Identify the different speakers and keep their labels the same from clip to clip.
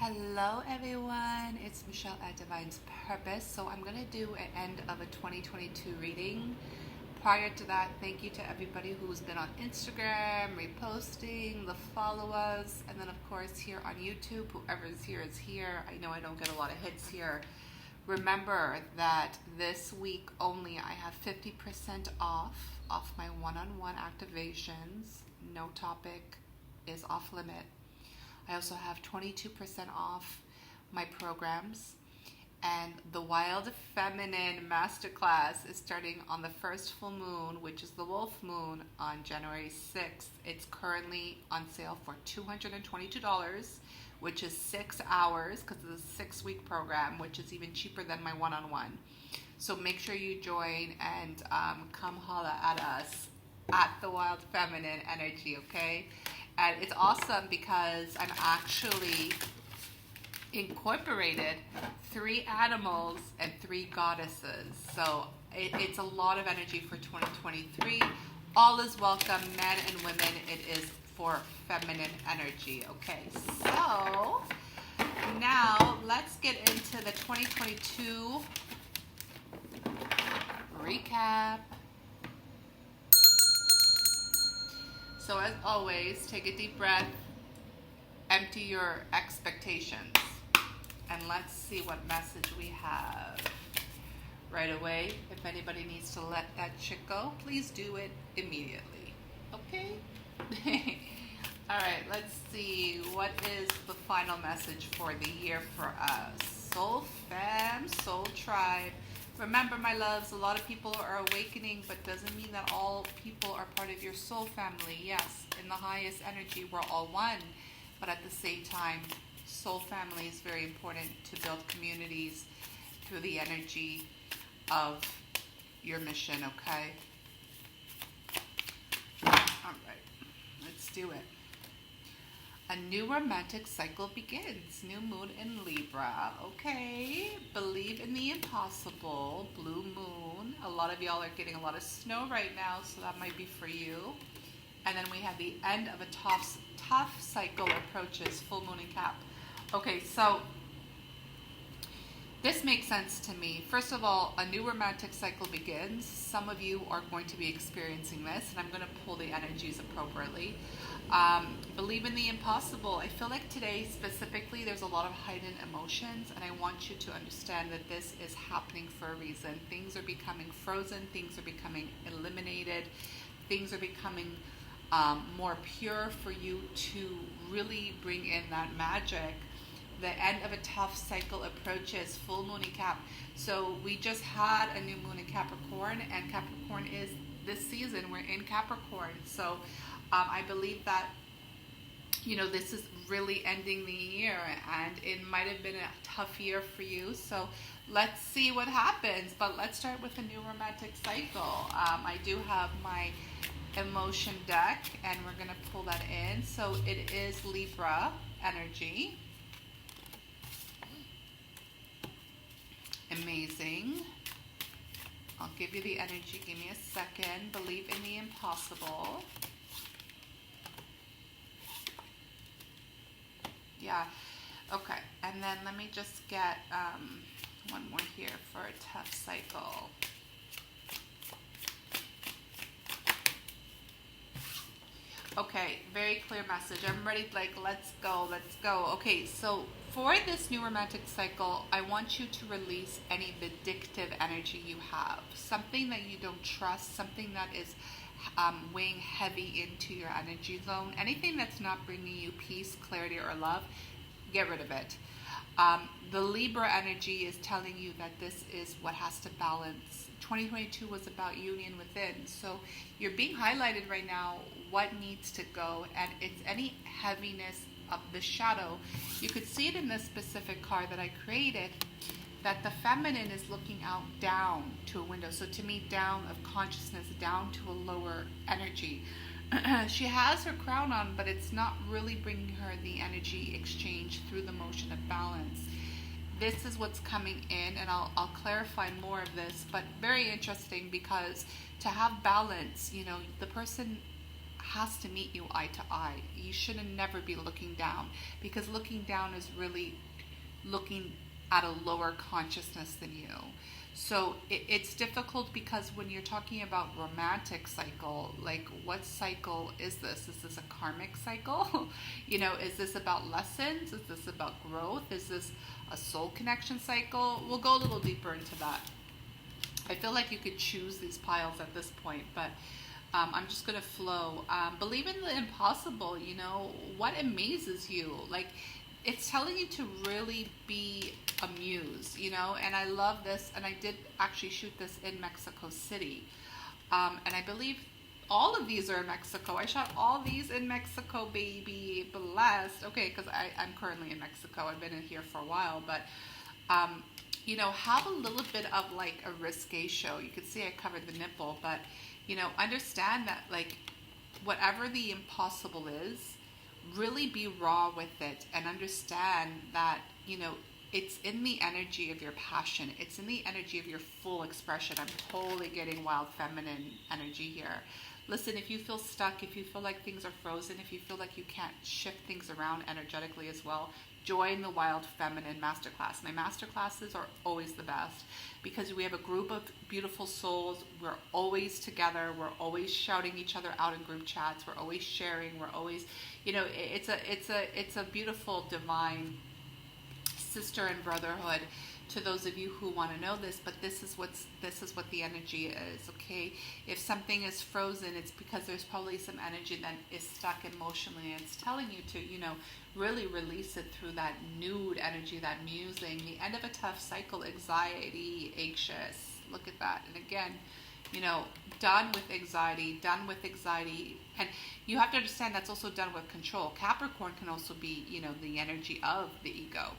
Speaker 1: Hello everyone, it's Michelle at Divine's Purpose. So I'm going to do an end of a 2022 reading. Prior to that, thank you to everybody who's been on Instagram, reposting, the followers, and then of course here on YouTube, whoever is here. I know I don't get a lot of hits here. Remember that this week only I have 50% off my one-on-one activations. No topic is off limit. I also have 22% off my programs, and the Wild Feminine Masterclass is starting on the first full moon, which is the wolf moon, on January 6th. It's currently on sale for $222, which is 6 hours because it's a 6-week program, which is even cheaper than my one-on-one. So make sure you join and come holla at us at the Wild Feminine Energy, okay? And it's awesome because I'm actually incorporated 3 animals and 3 goddesses. So it's a lot of energy for 2023. All is welcome, men and women. It is for feminine energy. Okay, so now let's get into the 2022 recap. So as always, take a deep breath, empty your expectations, and let's see what message we have. Right away, if anybody needs to let that shit go, please do it immediately. Okay? Alright, let's see. What is the final message for the year for us? Soul fam, soul tribe. Remember, my loves, a lot of people are awakening, but doesn't mean that all people are part of your soul family. Yes, in the highest energy, we're all one. But at the same time, soul family is very important to build communities through the energy of your mission, okay? All right, let's do it. A new romantic cycle begins. New moon in Libra. Okay. Believe in the impossible. Blue moon. A lot of y'all are getting a lot of snow right now, so that might be for you. And then we have the end of a tough cycle approaches. Full moon in Cap. Okay, so this makes sense to me. First of all, a new romantic cycle begins. Some of you are going to be experiencing this, and I'm going to pull the energies appropriately. Believe in the impossible. I feel like today specifically there's a lot of heightened emotions, and I want you to understand that this is happening for a reason. Things are becoming frozen. Things are becoming eliminated. Things are becoming more pure for you to really bring in that magic. The end of a tough cycle approaches. Full moon in Cap. So we just had a new moon in Capricorn, and Capricorn is this season. We're in Capricorn. So I believe that, this is really ending the year, and it might have been a tough year for you. So let's see what happens. But let's start with a new romantic cycle. I do have my emotion deck, and we're going to pull that in. So it is Libra energy. Amazing. I'll give you the energy. Give me a second. Believe in the impossible. Yeah. Okay. And then let me just get one more here for a tough cycle. Okay, very clear message. I'm ready, let's go. Okay, so for this new romantic cycle, I want you to release any vindictive energy you have. Something that you don't trust, something that is weighing heavy into your energy zone. Anything that's not bringing you peace, clarity, or love, get rid of it. The Libra energy is telling you that this is what has to balance. 2022 was about union within. So you're being highlighted right now what needs to go, and it's any heaviness of the shadow. You could see it in this specific card that I created, that the feminine is looking out down to a window. So to me, down of consciousness, down to a lower energy. She has her crown on, but it's not really bringing her the energy exchange through the motion of balance. This is what's coming in, and I'll clarify more of this, but very interesting because to have balance, the person has to meet you eye to eye. You shouldn't never be looking down, because looking down is really looking at a lower consciousness than you. So it's difficult, because when you're talking about romantic cycle, like, what cycle is this? Is this a karmic cycle? Is this about lessons? Is this about growth? Is this a soul connection cycle? We'll go a little deeper into that. I feel like you could choose these piles at this point, but I'm just going to flow. Believe in the impossible. What amazes you? Like, it's telling you to really be amused, and I love this. And I did actually shoot this in Mexico City. And I believe all of these are in Mexico. I shot all these in Mexico, baby. Blessed. Okay, because I'm currently in Mexico. I've been in here for a while, but have a little bit of like a risque show. You can see I covered the nipple, but understand that, like, whatever the impossible is, really be raw with it, and understand that it's in the energy of your passion. It's in the energy of your full expression. I'm totally getting wild feminine energy here. Listen, if you feel stuck, if you feel like things are frozen, if you feel like you can't shift things around energetically as well, join the Wild Feminine Masterclass. My masterclasses are always the best, because we have a group of beautiful souls. We're always together. We're always shouting each other out in group chats. We're always sharing. We're always, it's a beautiful divine sister and brotherhood to those of you who want to know this. But this is what the energy is. Okay, if something is frozen, it's because there's probably some energy that is stuck emotionally, and it's telling you to really release it through that nude energy, that musing. The end of a tough cycle, anxiety, anxious. Look at that. And again, done with anxiety, and you have to understand that's also done with control. Capricorn can also be the energy of the ego.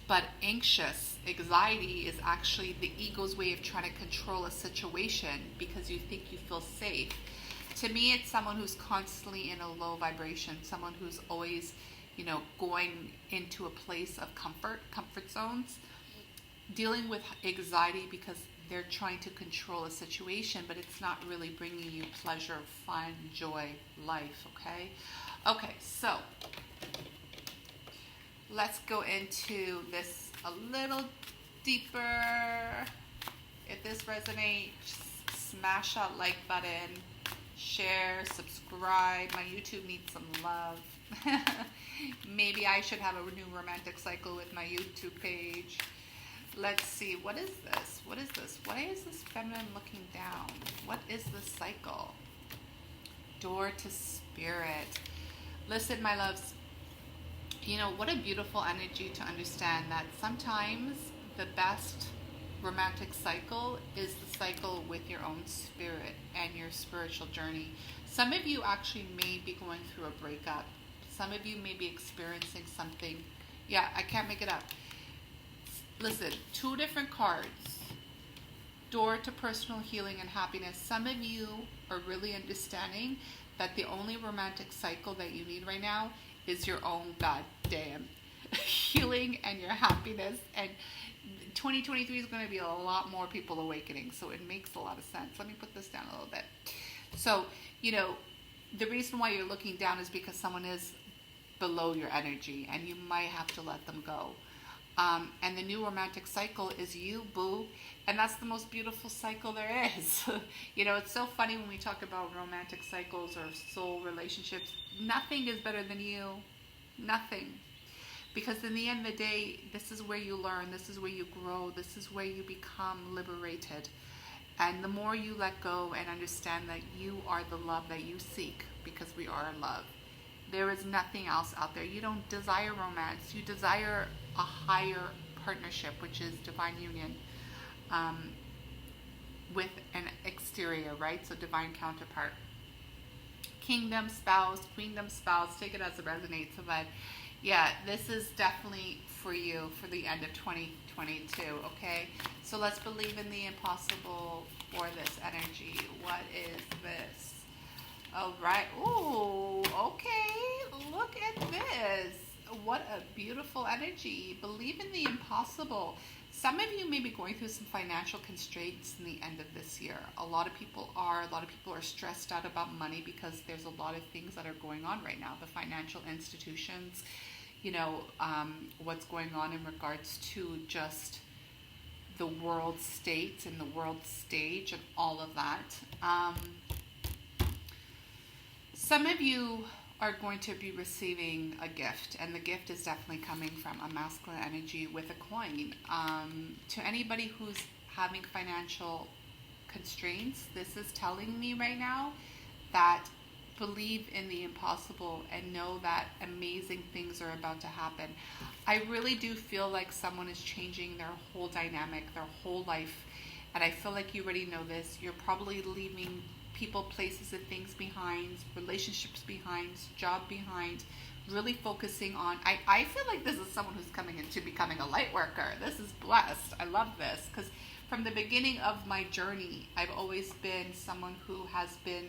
Speaker 1: But anxious, anxiety is actually the ego's way of trying to control a situation, because you think you feel safe. To me, it's someone who's constantly in a low vibration, someone who's always, going into a place of comfort zones, dealing with anxiety because they're trying to control a situation, but it's not really bringing you pleasure, fun, joy, life, okay? Okay, so let's go into this a little deeper. If this resonates, smash that like button, share, subscribe. My YouTube needs some love. Maybe I should have a new romantic cycle with my YouTube page. Let's see. What is this? What is this? Why is this feminine looking down? What is this cycle? Door to spirit. Listen, my loves. What a beautiful energy to understand that sometimes the best romantic cycle is the cycle with your own spirit and your spiritual journey. Some of you actually may be going through a breakup. Some of you may be experiencing something. Yeah, I can't make it up. Listen, 2 different cards. Door to personal healing and happiness. Some of you are really understanding that the only romantic cycle that you need right now is your own goddamn healing and your happiness. And 2023 is going to be a lot more people awakening, so it makes a lot of sense. Let me put this down a little bit. So, the reason why you're looking down is because someone is below your energy, and you might have to let them go. And the new romantic cycle is you, boo. And that's the most beautiful cycle there is. It's so funny when we talk about romantic cycles or soul relationships. Nothing is better than you. Nothing. Because in the end of the day, this is where you learn. This is where you grow. This is where you become liberated. And the more you let go and understand that you are the love that you seek, because we are in love. There is nothing else out there. You don't desire romance. You desire a higher partnership, which is divine union, with an exterior, right? So divine counterpart. Kingdom spouse, queendom spouse, take it as it resonates. But yeah, this is definitely for you for the end of 2022, okay? So let's believe in the impossible for this energy. What is this? All right. Ooh, okay. Look at this. What a beautiful energy. Believe in the impossible. Some of you may be going through some financial constraints in the end of this year. A lot of people are. A lot of people are stressed out about money because there's a lot of things that are going on right now. The financial institutions, what's going on in regards to just the world state and the world stage and all of that. Some of you are going to be receiving a gift, and the gift is definitely coming from a masculine energy with a coin. To anybody who's having financial constraints, this is telling me right now that believe in the impossible and know that amazing things are about to happen. I really do feel like someone is changing their whole dynamic, their whole life, and I feel like you already know this. You're probably leaving people, places, and things behind, relationships behind, job behind, really focusing on, I feel like this is someone who's coming into becoming a light worker. This is blessed. I love this because from the beginning of my journey, I've always been someone who has been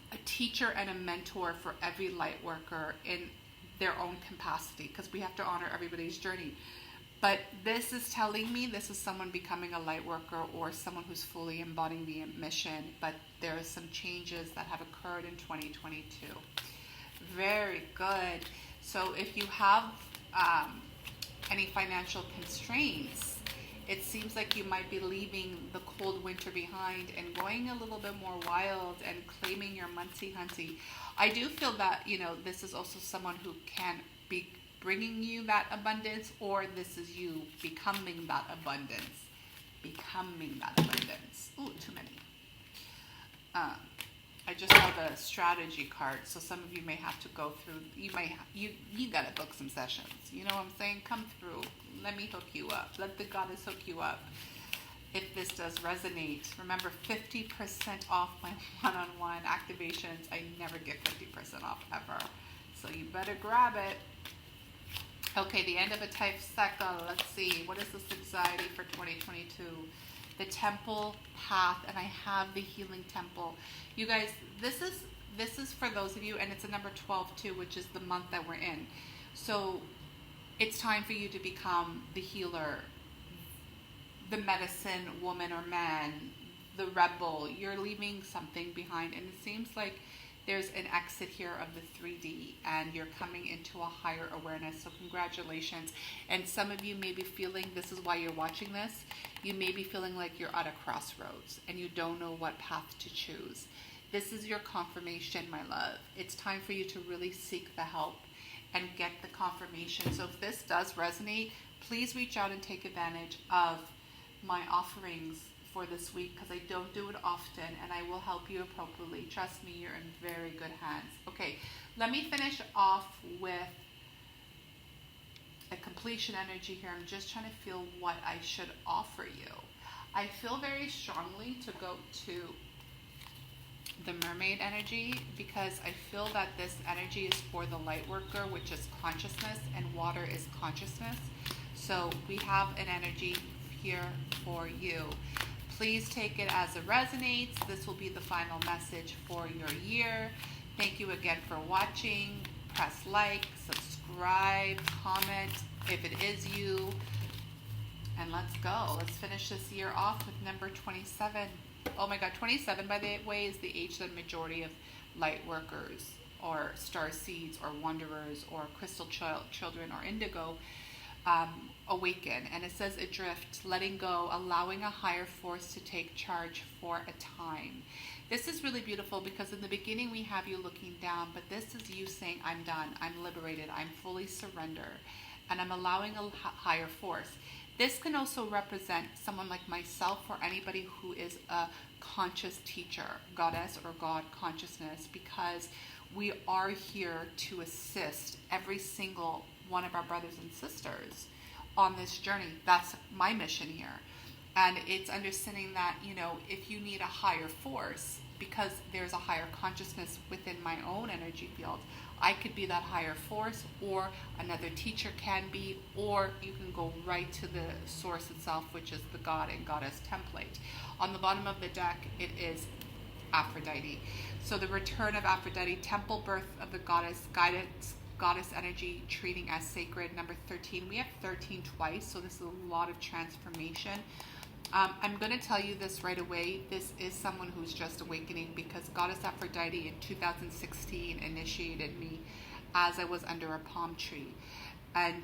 Speaker 1: a teacher and a mentor for every light worker in their own capacity, because we have to honor everybody's journey. But this is telling me this is someone becoming a light worker or someone who's fully embodying the mission. But there are some changes that have occurred in 2022. Very good. So if you have any financial constraints, it seems like you might be leaving the cold winter behind and going a little bit more wild and claiming your muncie hunty. I do feel that, this is also someone who can be bringing you that abundance, or this is you becoming that abundance. Becoming that abundance. Ooh, too many. I just have a strategy card, so some of you may have to go through. You gotta book some sessions. You know what I'm saying? Come through. Let me hook you up. Let the goddess hook you up. If this does resonate, remember 50% off my one-on-one activations. I never get 50% off ever, so you better grab it. Okay, the end of a type cycle. Let's see. What is this anxiety for 2022? The temple path, and I have the healing temple. You guys, this is for those of you, and it's a number 12 too, which is the month that we're in. So it's time for you to become the healer, the medicine woman or man, the rebel. You're leaving something behind, and it seems like there's an exit here of the 3D, and you're coming into a higher awareness. So congratulations. And some of you may be feeling, this is why you're watching this, you may be feeling like you're at a crossroads and you don't know what path to choose. This is your confirmation, my love. It's time for you to really seek the help and get the confirmation. So if this does resonate, please reach out and take advantage of my offerings for this week, because I don't do it often, and I will help you appropriately. Trust me, you're in very good hands. Okay, let me finish off with a completion energy here. I'm just trying to feel what I should offer you. I feel very strongly to go to the mermaid energy, because I feel that this energy is for the light worker, which is consciousness, and water is consciousness. So we have an energy here for you. Please take it as it resonates. This will be the final message for your year. Thank you again for watching. Press like, subscribe, comment if it is you. And let's go. Let's finish this year off with number 27. Oh my God, 27, by the way, is the age that the majority of light workers or star seeds or wanderers or crystal children or indigo awaken. And it says adrift, letting go, allowing a higher force to take charge for a time. This is really beautiful, because in the beginning we have you looking down, but this is you saying, I'm done, I'm liberated, I'm fully surrender, and I'm allowing a higher force. This can also represent someone like myself or anybody who is a conscious teacher, goddess or God consciousness, because we are here to assist every single one of our brothers and sisters on this journey. That's my mission here. And it's understanding that, if you need a higher force, because there's a higher consciousness within my own energy field, I could be that higher force, or another teacher can be, or you can go right to the source itself, which is the God and Goddess template. On the bottom of the deck, it is Aphrodite. So the return of Aphrodite, temple birth of the goddess, guidance, goddess energy, treating as sacred. Number 13. We have 13 twice, so this is a lot of transformation. I'm going to tell you this right away. This is someone who's just awakening, because Goddess Aphrodite in 2016 initiated me as I was under a palm tree. And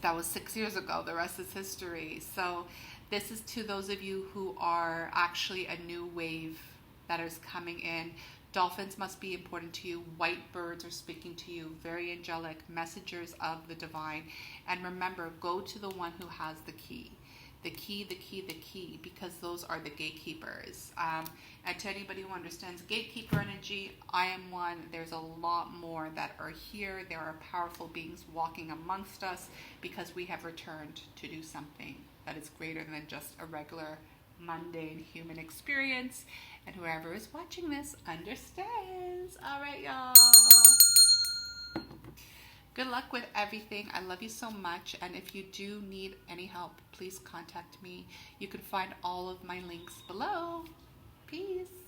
Speaker 1: that was 6 years ago. The rest is history. So this is to those of you who are actually a new wave that is coming in. Dolphins must be important to you. White birds are speaking to you. Very angelic messengers of the divine. And remember, go to the one who has the key. The key, the key, the key, because those are the gatekeepers. And to anybody who understands gatekeeper energy, I am one. There's a lot more that are here. There are powerful beings walking amongst us, because we have returned to do something that is greater than just a regular, mundane human experience. And whoever is watching this understands. All right, y'all. Good luck with everything. I love you so much. And if you do need any help, please contact me. You can find all of my links below. Peace.